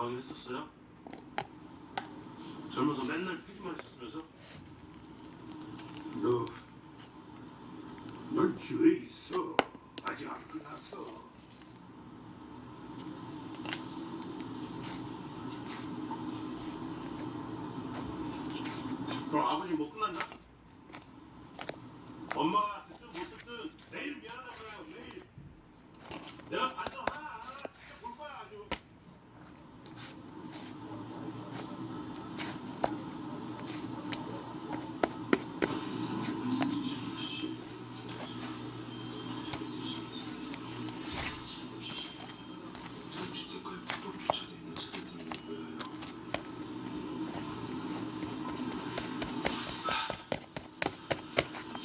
좋아하긴 했었어요? 젊어서 맨날 피기만 했었으면서? 넌 기회 있어. 아직 안 끝났어. 그럼 아버지 뭐 끝났나? 엄마가 듣든 못 듣든 내일 미안하다고요. 내일 내가 반성하나 진짜 볼 거야 아주. 주택가에 불법 주차돼 있는 차들 등을 보여요.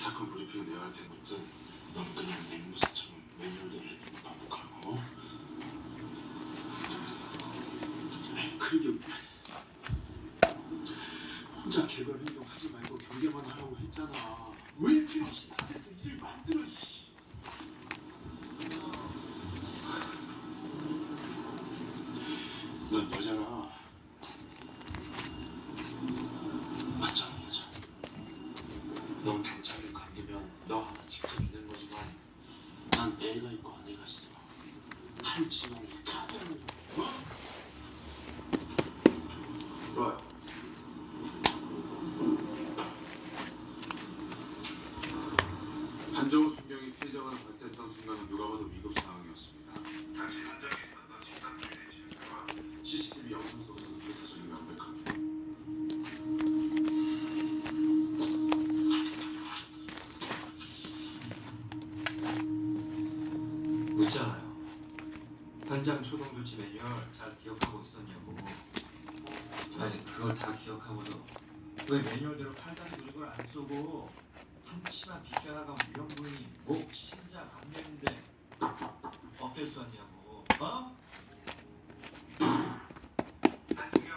사건 브리핑 내한테 묻든 넌 그냥 맹무새처럼 매뉴얼대로 반복하고 그게 혼자 개별 행동하지 말고 경계만 하라고 했잖아. 왜 이렇게 없이 나한테서 일을 만들어. 넌 여자라. 맞잖아 여자. 넌 경찰을 감두면 너 하나 직접 있는 거지만 난 애가 있고 아내가 있어. 한 집안에 가장을 좋아요. 한정우 순경이 피해자가 발생했던 순간은 누가 봐도 위급 상황이었습니다. 당시 현장에 있었던 집단 주인의 진술과 CCTV 영상 속에서 그 사실이 명백합니다. 묻잖아요. 현장 초동 조치 매뉴얼 잘 기억하고 있었냐고. 아니 그걸 다 기억하고도 왜 매뉴얼대로 팔단 조직을 안 쏘고 한치만 비껴나가면 위험부인이 목, 심장, 안면인데 어깨 쐈냐고. 어? 안중경.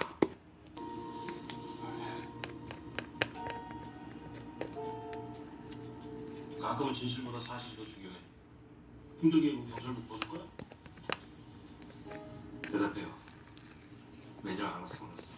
가끔은 진실보다 사실이 더 중요해. 힘들게 입은 경찰 못 벗을 거야? 대답해요. 매뉴얼 알아서 써놨어.